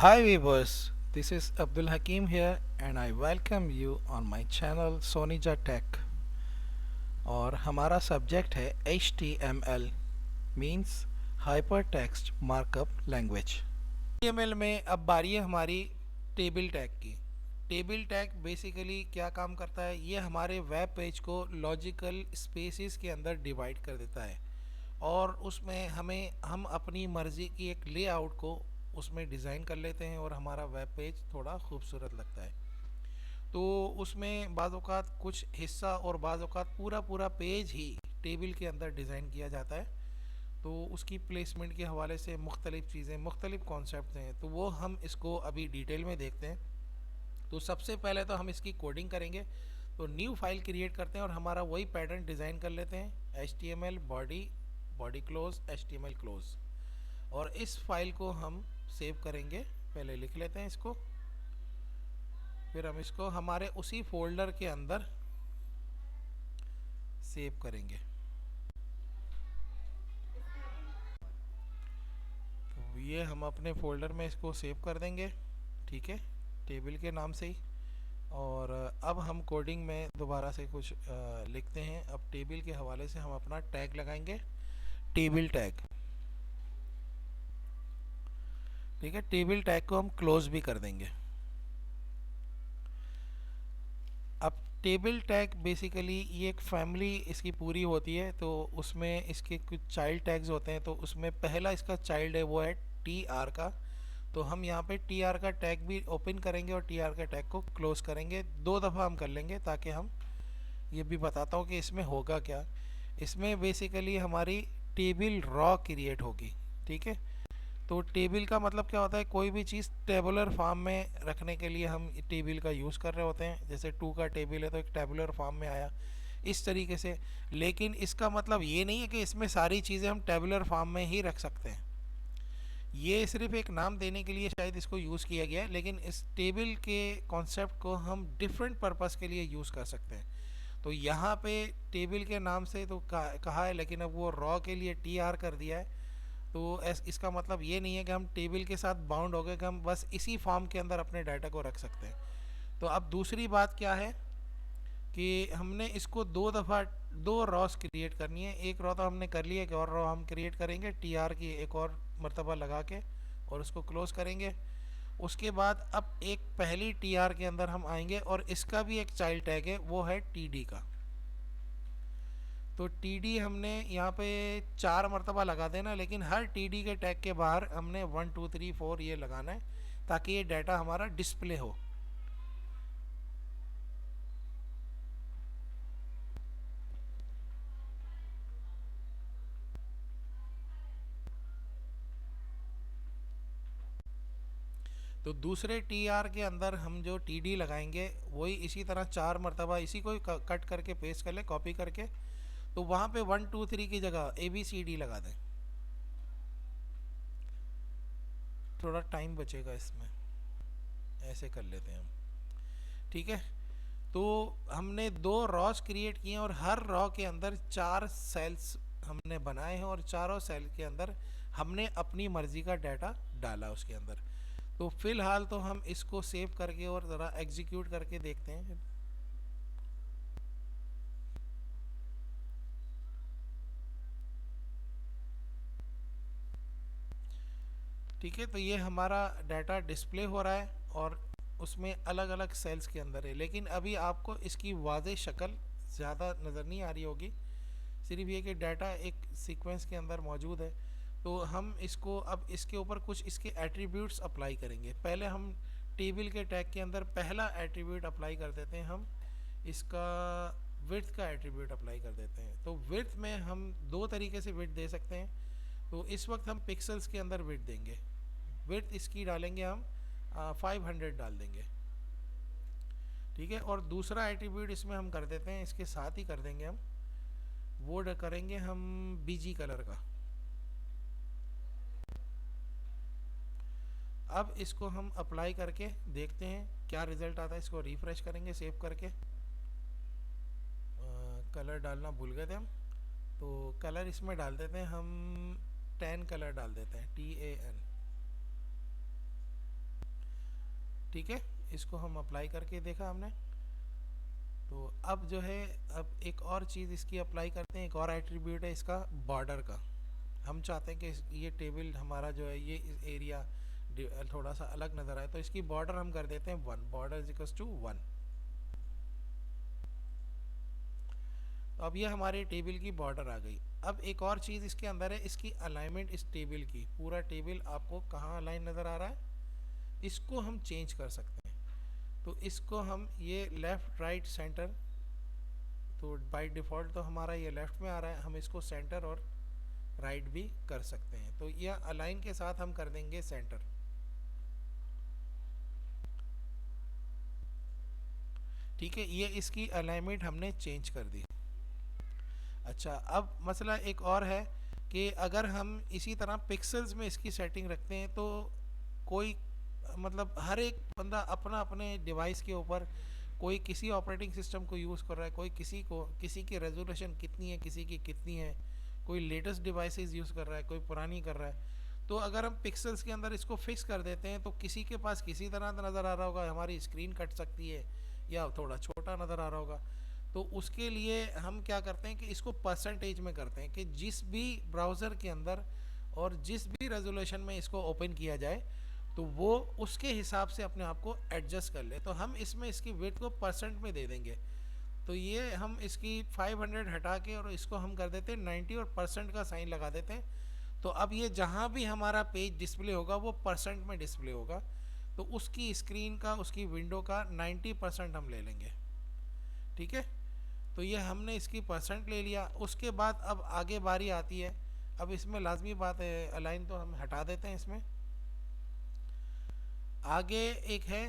Hi viewers, this is Abdul Hakim here and I welcome you on my channel Sonija Tech और हमारा subject है HTML means Hypertext Markup Language। HTML में अब बारी है हमारी टेबल टैग की। टेबल टैग बेसिकली क्या काम करता है, ये हमारे वेब पेज को लॉजिकल स्पेसेस के अंदर डिवाइड कर देता है और उसमें हम अपनी मर्ज़ी की एक लेआउट को उसमें डिज़ाइन कर लेते हैं और हमारा वेब पेज थोड़ा खूबसूरत लगता है। तो उसमें बाज़ औक़ात कुछ हिस्सा और बाज़ औक़ात पूरा पूरा पेज ही टेबल के अंदर डिज़ाइन किया जाता है। तो उसकी प्लेसमेंट के हवाले से मुख्तलिफ़ चीज़ें, मुख्तलिफ़ कॉन्सेप्ट हैं, तो वो हम इसको अभी डिटेल में देखते हैं। तो सबसे पहले तो हम इसकी कोडिंग करेंगे। तो न्यू फाइल क्रिएट करते हैं और हमारा वही पैटर्न डिज़ाइन कर लेते हैं, HTML body close HTML close, और इस फाइल को हम सेव करेंगे। पहले लिख लेते हैं इसको, फिर हम इसको हमारे उसी फोल्डर के अंदर सेव करेंगे। तो ये हम अपने फोल्डर में इसको सेव कर देंगे, ठीक है, टेबल के नाम से ही। और अब हम कोडिंग में दोबारा से कुछ लिखते हैं। अब टेबल के हवाले से हम अपना टैग लगाएंगे, टेबल टैग, ठीक है। टेबल टैग को हम क्लोज भी कर देंगे। अब टेबल टैग बेसिकली ये एक फैमिली इसकी पूरी होती है, तो उसमें इसके कुछ चाइल्ड टैग्स होते हैं। तो उसमें पहला इसका चाइल्ड है वो है TR का। तो हम यहाँ पे TR का टैग भी ओपन करेंगे और TR का टैग को क्लोज करेंगे। 2 दफ़ा हम कर लेंगे ताकि हम ये भी बताता हूँ कि इसमें होगा क्या। इसमें बेसिकली हमारी टेबल रॉ क्रिएट होगी, ठीक है। तो टेबल का मतलब क्या होता है, कोई भी चीज़ टेबुलर फॉर्म में रखने के लिए हम टेबल का यूज़ कर रहे होते हैं। जैसे 2 का टेबल है तो एक टेबुलर फॉर्म में आया, इस तरीके से। लेकिन इसका मतलब ये नहीं है कि इसमें सारी चीज़ें हम टेबुलर फॉर्म में ही रख सकते हैं। ये सिर्फ एक नाम देने के लिए शायद इसको यूज़ किया गया है, लेकिन इस टेबल के कॉन्सेप्ट को हम डिफरेंट पर्पस के लिए यूज़ कर सकते हैं। तो यहाँ पे टेबल के नाम से तो कहा है, लेकिन अब वो रॉ के लिए TR कर दिया है। तो इसका मतलब ये नहीं है कि हम टेबल के साथ बाउंड हो गए कि हम बस इसी फॉर्म के अंदर अपने डाटा को रख सकते हैं। तो अब दूसरी बात क्या है कि हमने इसको 2 दफ़ा 2 रॉस क्रिएट करनी है। एक रॉ तो हमने कर लिया, एक और रॉ हम क्रिएट करेंगे TR की एक और मरतबा लगा के और उसको क्लोज करेंगे। उसके बाद अब एक पहली TR के अंदर हम आएंगे और इसका भी एक चाइल्ड टैग है, वो है TD का। तो TD हमने यहाँ पे 4 मरतबा लगा देना, लेकिन हर TD के टैग के बाहर हमने 1 2 3 4 ये लगाना है ताकि ये डाटा हमारा डिस्प्ले हो। तो दूसरे TR के अंदर हम जो TD लगाएंगे वही इसी तरह 4 मरतबा इसी को कट करके पेस्ट कर ले, कॉपी करके। तो वहाँ पे 1 2 3 की जगह ABCD लगा दें, थोड़ा टाइम बचेगा इसमें। ऐसे कर लेते हैं हम, ठीक है। तो हमने 2 रॉस क्रिएट किए और हर रॉ के अंदर 4 सेल्स हमने बनाए हैं और चारों सेल के अंदर हमने अपनी मर्ज़ी का डाटा डाला उसके अंदर। तो फ़िलहाल तो हम इसको सेव करके और ज़रा एग्जीक्यूट करके देखते हैं, ठीक है। तो ये हमारा डाटा डिस्प्ले हो रहा है और उसमें अलग अलग सेल्स के अंदर है, लेकिन अभी आपको इसकी वाज़ेह शक्ल ज़्यादा नज़र नहीं आ रही होगी, सिर्फ ये कि डाटा एक सीक्वेंस के अंदर मौजूद है। तो हम इसको अब इसके ऊपर कुछ इसके एट्रीब्यूट्स अप्लाई करेंगे। पहले हम टेबल के टैग के अंदर पहला एट्रीब्यूट अप्लाई कर देते हैं, हम इसका विड्थ का एट्रीब्यूट अप्लाई कर देते हैं। तो विड्थ में हम 2 तरीके से विड्थ दे सकते हैं। तो इस वक्त हम पिक्सल्स के अंदर विड्थ देंगे। विड्थ इसकी डालेंगे हम 500 डाल देंगे, ठीक है। और दूसरा एट्रीब्यूट इसमें हम कर देते हैं, इसके साथ ही कर देंगे हम, वो करेंगे हम BG कलर का। अब इसको हम अप्लाई करके देखते हैं क्या रिज़ल्ट आता है। इसको रिफ़्रेश करेंगे सेव करके। कलर डालना भूल गए थे हम, तो कलर इसमें डाल देते हैं हम, टैन कलर डाल देते हैं, TAN। ठीक है, इसको हम अप्लाई करके देखा हमने। तो अब जो है, अब एक और चीज़ इसकी अप्लाई करते हैं, एक और एट्रीब्यूट है इसका बॉर्डर का। हम चाहते हैं कि ये टेबल हमारा जो है ये एरिया थोड़ा सा अलग नज़र आए, तो इसकी बॉर्डर हम कर देते हैं 1, बॉर्डर इज इक्वल्स टू 1। तो अब ये हमारे टेबल की बॉर्डर आ गई। अब एक और चीज़ इसके अंदर है, इसकी अलाइनमेंट इस टेबल की। पूरा टेबल आपको कहाँ अलाइन नज़र आ रहा है, इसको हम चेंज कर सकते हैं। तो इसको हम ये लेफ़्ट राइट सेंटर, तो बाय डिफ़ॉल्ट तो हमारा ये लेफ़्ट में आ रहा है, हम इसको सेंटर और राइट भी कर सकते हैं। तो यह अलाइन के साथ हम कर देंगे सेंटर। ठीक है, ये इसकी अलाइनमेंट हमने चेंज कर दी। अच्छा, अब मसला एक और है कि अगर हम इसी तरह पिक्सल्स में इसकी सेटिंग रखते हैं तो कोई, मतलब हर एक बंदा अपना अपने डिवाइस के ऊपर, कोई किसी ऑपरेटिंग सिस्टम को यूज़ कर रहा है, कोई किसी की रेजोल्यूशन कितनी है, किसी की कितनी है, कोई लेटेस्ट डिवाइसेस यूज़ कर रहा है, कोई पुरानी कर रहा है। तो अगर हम पिक्सल्स के अंदर इसको फिक्स कर देते हैं तो किसी के पास किसी तरह नज़र आ रहा होगा, हमारी स्क्रीन कट सकती है या थोड़ा छोटा नज़र आ रहा होगा। तो उसके लिए हम क्या करते हैं कि इसको परसेंटेज में करते हैं, कि जिस भी ब्राउज़र के अंदर और जिस भी रेजोल्यूशन में इसको ओपन किया जाए तो वो उसके हिसाब से अपने आप को एडजस्ट कर ले। तो हम इसमें इसकी विड्थ को परसेंट में दे देंगे। तो ये हम इसकी 500 हटा के और इसको हम कर देते हैं 90 और परसेंट का साइन लगा देते हैं। तो अब ये जहाँ भी हमारा पेज डिस्प्ले होगा वो परसेंट में डिस्प्ले होगा। तो उसकी स्क्रीन का, उसकी विंडो का 90% हम ले लेंगे। ठीक है, तो ये हमने इसकी परसेंट ले लिया। उसके बाद अब आगे बारी आती है। अब इसमें लाजमी बात है, अलाइन तो हम हटा देते हैं इसमें। आगे एक है,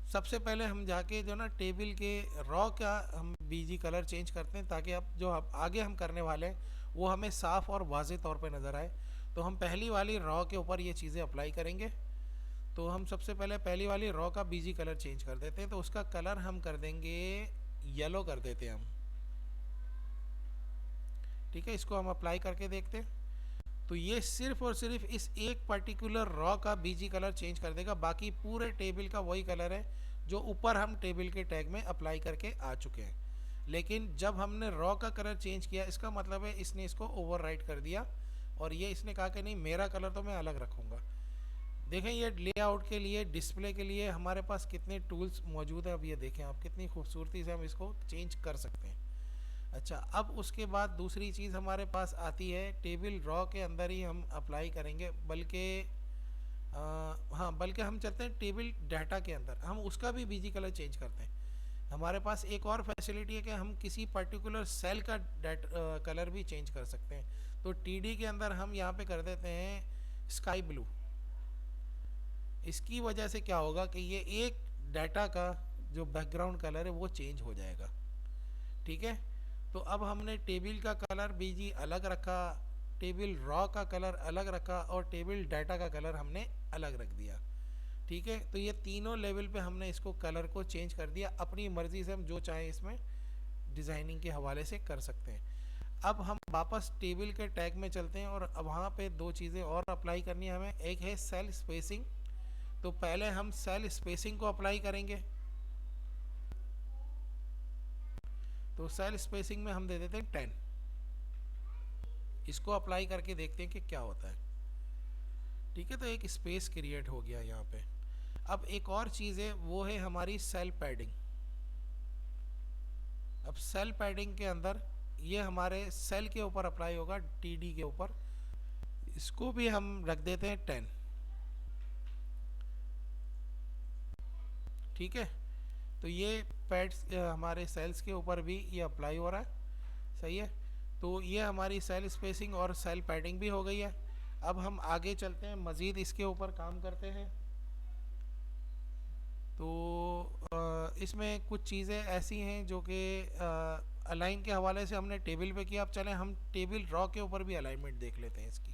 सबसे पहले हम जाके जो ना टेबल के रॉ का हम बीजी कलर चेंज करते हैं, ताकि अब जो अब आगे हम करने वाले हैं वो हमें साफ़ और वाज़ेह तौर पे नज़र आए। तो हम पहली वाली रॉ के ऊपर ये चीज़ें अप्लाई करेंगे। तो हम सबसे पहले पहली वाली रॉ का बीजी कलर चेंज कर देते हैं। तो उसका कलर हम कर देंगे येलो कर देते हैं हम। ठीक है, इसको हम अप्लाई करके देखते हैं। तो ये सिर्फ और सिर्फ इस एक पर्टिकुलर रॉ का बीजी कलर चेंज कर देगा, बाकी पूरे टेबल का वही कलर है जो ऊपर हम टेबल के टैग में अप्लाई करके आ चुके हैं। लेकिन जब हमने रॉ का कलर चेंज किया, इसका मतलब है इसने इसको ओवरराइट कर दिया और ये इसने कहा कि नहीं, मेरा कलर तो मैं अलग रखूँगा। देखें, ये लेआउट के लिए, डिस्प्ले के लिए हमारे पास कितने टूल्स मौजूद हैं। अब ये देखें आप, कितनी खूबसूरती से हम इसको चेंज कर सकते हैं। अच्छा, अब उसके बाद दूसरी चीज़ हमारे पास आती है, टेबल रॉ के अंदर ही हम अप्लाई करेंगे, बल्कि हाँ, बल्कि हम चलते हैं टेबल डाटा के अंदर, हम उसका भी बीजी कलर चेंज करते हैं। हमारे पास एक और फैसिलिटी है कि हम किसी पर्टिकुलर सेल का कलर भी चेंज कर सकते हैं। तो टीडी के अंदर हम यहाँ पे कर देते हैं स्काई ब्लू। इसकी वजह से क्या होगा कि ये एक डाटा का जो बैकग्राउंड कलर है वो चेंज हो जाएगा। ठीक है, तो अब हमने टेबल का कलर बीजी अलग रखा, टेबल रॉ का कलर अलग रखा और टेबल डाटा का कलर हमने अलग रख दिया। ठीक है, तो ये तीनों लेवल पे हमने इसको कलर को चेंज कर दिया। अपनी मर्ज़ी से हम जो चाहें इसमें डिज़ाइनिंग के हवाले से कर सकते हैं। अब हम वापस टेबल के टैग में चलते हैं और अब वहाँ पे दो चीज़ें और अप्लाई करनी है हमें। एक है सेल स्पेसिंग। तो पहले हम सेल स्पेसिंग को अप्लाई करेंगे। तो सेल स्पेसिंग में हम दे देते हैं 10। इसको अप्लाई करके देखते हैं कि क्या होता है। ठीक है, तो एक स्पेस क्रिएट हो गया यहाँ पे। अब एक और चीज़ है, वो है हमारी सेल पैडिंग। अब सेल पैडिंग के अंदर ये हमारे सेल के ऊपर अप्लाई होगा, टीडी के ऊपर। इसको भी हम रख देते हैं 10। ठीक है, तो ये पैड्स हमारे सेल्स के ऊपर भी ये अप्लाई हो रहा है। सही है, तो ये हमारी सेल स्पेसिंग और सेल पैडिंग भी हो गई है। अब हम आगे चलते हैं, मज़ीद इसके ऊपर काम करते हैं। तो इसमें कुछ चीज़ें ऐसी हैं जो कि अलाइन के हवाले से हमने टेबल पे किया। अब चलें हम टेबल रॉ के ऊपर भी अलाइनमेंट देख लेते हैं इसकी।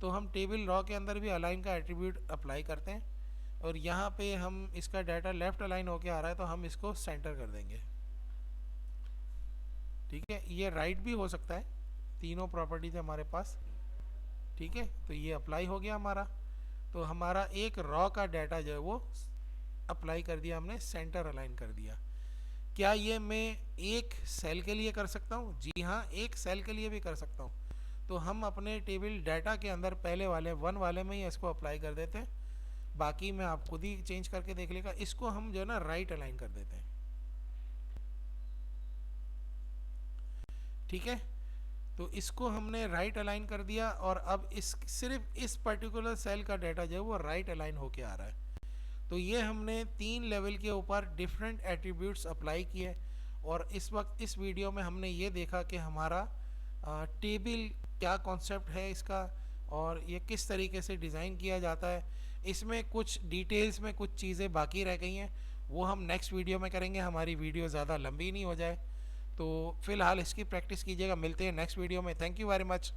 तो हम टेबल रॉ के अंदर भी अलाइन का एट्रीब्यूट अप्लाई करते हैं और यहाँ पे हम इसका डाटा लेफ़्ट अलाइन होके आ रहा है तो हम इसको सेंटर कर देंगे। ठीक है, ये राइट भी हो सकता है, तीनों प्रॉपर्टीज हमारे पास। ठीक है, तो ये अप्लाई हो गया हमारा। तो हमारा एक रॉ का डाटा जो है वो अप्लाई कर दिया हमने, सेंटर अलाइन कर दिया। क्या ये मैं एक सेल के लिए कर सकता हूँ? जी हाँ, एक सेल के लिए भी कर सकता हूँ। तो हम अपने टेबल डाटा के अंदर पहले वाले 1 वाले में ही इसको अप्लाई कर देते हैं, बाकी मैं आप खुद ही चेंज करके देख लेगा। इसको हम जो है ना राइट अलाइन कर देते हैं, ठीक है। तो इसको हमने राइट अलाइन कर दिया, और अब इस सिर्फ इस पर्टिकुलर सेल का डाटा जो है वो राइट अलाइन होके आ रहा है। तो ये हमने 3 लेवल के ऊपर डिफरेंट एट्रीब्यूट्स अप्लाई किए, और इस वक्त इस वीडियो में हमने ये देखा कि हमारा टेबल क्या कॉन्सेप्ट है इसका, और ये किस तरीके से डिज़ाइन किया जाता है। इसमें कुछ डिटेल्स में कुछ चीज़ें बाकी रह गई हैं, वो हम नेक्स्ट वीडियो में करेंगे, हमारी वीडियो ज़्यादा लंबी नहीं हो जाए। तो फ़िलहाल इसकी प्रैक्टिस कीजिएगा, मिलते हैं नेक्स्ट वीडियो में। Thank you very much.